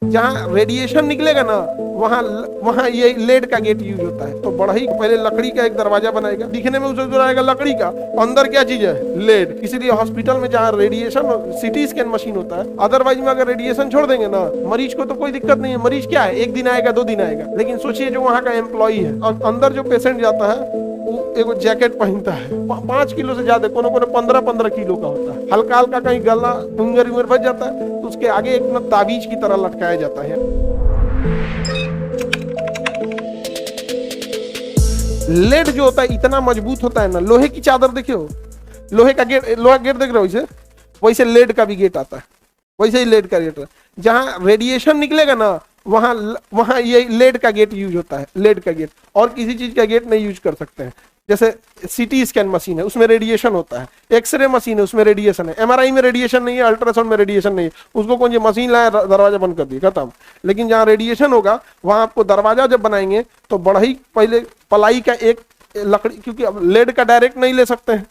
जहाँ रेडिएशन निकलेगा ना वहाँ वहाँ ये लेड का गेट यूज होता है। तो बड़ा ही पहले लकड़ी का एक दरवाजा बनाएगा, दिखने में उसे जो रहेगा लकड़ी का, अंदर क्या चीज है, लेड। इसीलिए हॉस्पिटल में जहाँ रेडिएशन सीटी स्कैन मशीन होता है, अदरवाइज में अगर रेडिएशन छोड़ देंगे ना मरीज को तो कोई दिक्कत नहीं है। मरीज क्या है, एक दिन आएगा 2 दिन आएगा, लेकिन सोचिए जो वहाँ का एम्प्लॉई है और अंदर जो पेशेंट जाता है वो एगो जैकेट पहनता है 5 किलो से ज्यादा, कोनो 15-15 किलो का होता है। हल्का हल्का कहीं गला उंगर उंगर बच जाता है तो उसके आगे एक ना ताबीज की तरह लटकाया जाता है। लेड जो होता है इतना मजबूत होता है ना, लोहे की चादर देखियो, लोहे का गेट देख रहे हो वैसे, वैसे लेड का भी गेट आता है, वैसे ही लेड का गेट। जहाँ रेडिएशन निकलेगा ना वहाँ वहाँ ये लेड का गेट यूज होता है, लेड का गेट। और किसी चीज का गेट नहीं यूज कर सकते हैं। जैसे सीटी स्कैन मशीन है उसमें रेडिएशन होता है, एक्सरे मशीन है उसमें रेडिएशन है, एमआरआई में रेडिएशन नहीं है, अल्ट्रासाउंड में रेडिएशन नहीं है। उसको कौन सी मशीन लाया, दरवाजा बंद कर दिया, खत्म। लेकिन जहाँ रेडिएशन होगा वहाँ आपको दरवाजा जब बनाएंगे तो बड़ा ही पहले पलाई का एक लकड़ी, क्योंकि अब लेड का डायरेक्ट नहीं ले सकते हैं,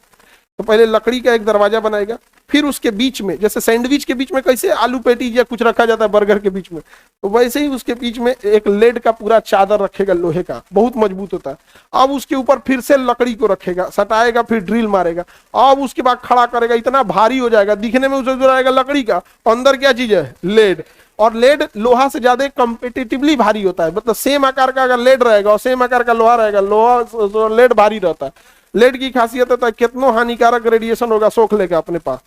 तो पहले लकड़ी का एक दरवाजा बनाएगा, फिर उसके बीच में जैसे सैंडविच के बीच में कैसे आलू पैटीज या कुछ रखा जाता है बर्गर के बीच में, तो वैसे ही उसके बीच में एक लेड का पूरा चादर रखेगा लोहे का, बहुत मजबूत होता है। अब उसके ऊपर फिर से लकड़ी को रखेगा, सटाएगा, फिर ड्रिल मारेगा, अब उसके बाद खड़ा करेगा, इतना भारी हो जाएगा, दिखने में उसे जो रहेगा लकड़ी का, अंदर क्या चीज है, लेड। और लेड लोहा से ज्यादा कंपेटिटिवली भारी होता है, मतलब सेम आकार का अगर लेड रहेगा और सेम आकार का लोहा रहेगा, लोहा लेड भारी रहता है। लेड की खासियत है कितनों हानिकारक रेडिएशन होगा सोख लेगा अपने पास।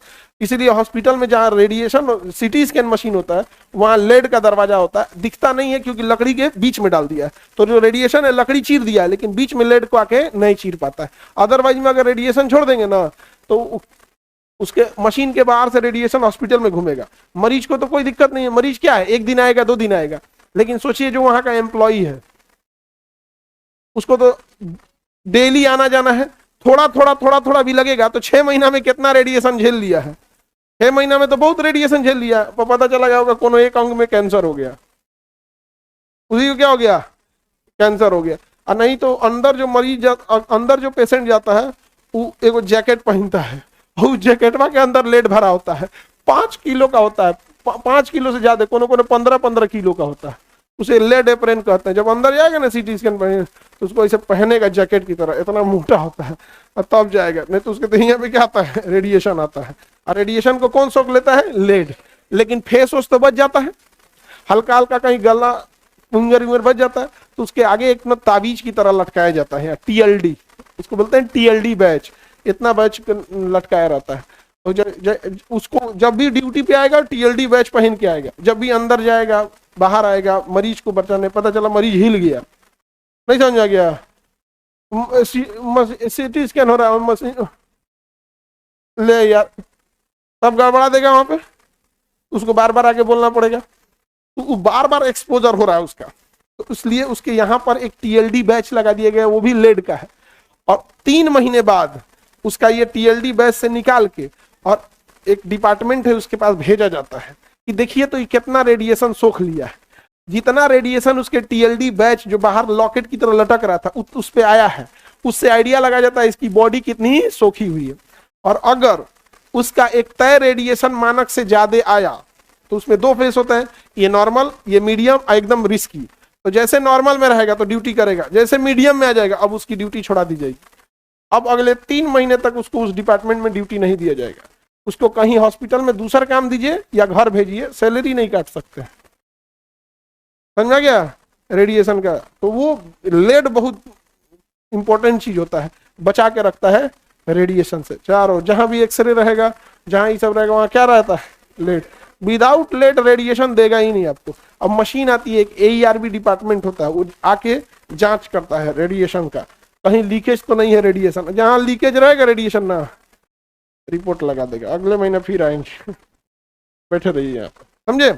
इसीलिए हॉस्पिटल में जहाँ रेडिएशन सीटी स्कैन मशीन होता है वहाँ लेड का दरवाजा होता है, दिखता नहीं है क्योंकि लकड़ी के बीच में डाल दिया है। तो जो रेडिएशन है लकड़ी चीर दिया है, लेकिन बीच में लेड को आके नहीं चीर पाता है। अदरवाइज में अगर रेडिएशन छोड़ देंगे ना तो उसके मशीन के बाहर से रेडिएशन हॉस्पिटल में घूमेगा। मरीज को तो कोई दिक्कत नहीं है, मरीज क्या है, एक दिन आएगा 2 दिन आएगा, लेकिन सोचिए जो वहाँ का एम्प्लॉई है उसको तो डेली आना जाना है, थोड़ा भी लगेगा तो 6 महीना में कितना रेडिएशन झेल लिया है। 6 महीना में तो बहुत रेडिएशन झेल लिया, तो पता चला गया होगा कोनो एक अंग में कैंसर हो गया, उसी को क्या हो गया, कैंसर हो गया। और नहीं तो अंदर जो मरीज अंदर जो पेशेंट जाता है वो एगो जैकेट पहनता है, उस जैकेटवा के अंदर लेड भरा होता है, 5 किलो का होता है, 5 किलो से ज्यादा, कोनो 15-15 किलो का होता है। उसे लेड एप्रेन कहते हैं। जब अंदर जाएगा ना सीटी स्कैन पहने तो उसको ऐसे पहनेगा जैकेट की तरह, इतना मोटा होता है, और तब जाएगा, नहीं तो उसके तो यहाँ पे क्या आता है, रेडिएशन आता है। और रेडिएशन को कौन सोख लेता है, लेड। लेकिन फेस वोस तो बच जाता है, हल्का हल्का कहीं गला उंगर उंगर बच जाता है तो उसके आगे एक ताबीज की तरह लटकाया जाता है, टीएलडी उसको बोलते हैं, टीएलडी बैच। इतना बैच लटकाया रहता है। तो उसको जब भी ड्यूटी पे आएगा टीएलडी बैच पहन के आएगा, जब भी अंदर जाएगा बाहर आएगा, मरीज को बचाने, पता चला मरीज हिल गया, नहीं समझा गया, सीटी स्कैन हो रहा है, मशीन ले यार, तब गड़बड़ा देगा वहां पे, उसको बार बार आके बोलना पड़ेगा, तो बार बार एक्सपोजर हो रहा है उसका। तो इसलिए उसके यहाँ पर एक टीएलडी बैच लगा दिया गया, वो भी लेड का है। और 3 महीने बाद उसका ये टीएलडी बैच से निकाल के और एक डिपार्टमेंट है उसके पास भेजा जाता है कि देखिए तो ये कितना रेडिएशन सोख लिया है। जितना रेडिएशन उसके टीएलडी बैच जो बाहर लॉकेट की तरह लटक रहा था उस पे आया है, उससे आइडिया लगा जाता है इसकी बॉडी कितनी सोखी हुई है। और अगर उसका एक तय रेडिएशन मानक से ज्यादा आया तो उसमें 2 फेस होते हैं, ये नॉर्मल, ये मीडियम और एकदम रिस्की। तो जैसे नॉर्मल में रहेगा तो ड्यूटी करेगा, जैसे मीडियम में आ जाएगा अब उसकी ड्यूटी छोड़ा दी जाएगी। अब अगले 3 महीने तक उसको उस डिपार्टमेंट में ड्यूटी नहीं दिया जाएगा, उसको कहीं हॉस्पिटल में दूसरा काम दीजिए या घर भेजिए, सैलरी नहीं काट सकते। समझा गया रेडिएशन का। तो वो लेड बहुत इंपॉर्टेंट चीज होता है, बचा के रखता है रेडिएशन से। चारों जहां भी एक्सरे रहेगा, जहां ये सब रहेगा, वहां क्या रहता है, लेड। विदाउट लेड रेडिएशन देगा ही नहीं आपको। अब मशीन आती है, एक AERB डिपार्टमेंट होता है, वो आके जांच करता है रेडिएशन का, कहीं लीकेज तो नहीं है रेडिएशन। जहां लीकेज रहेगा रेडिएशन ना, रिपोर्ट लगा देगा, अगले महीने फिर आएंगे। बैठे रहिए यहाँ पर, समझे।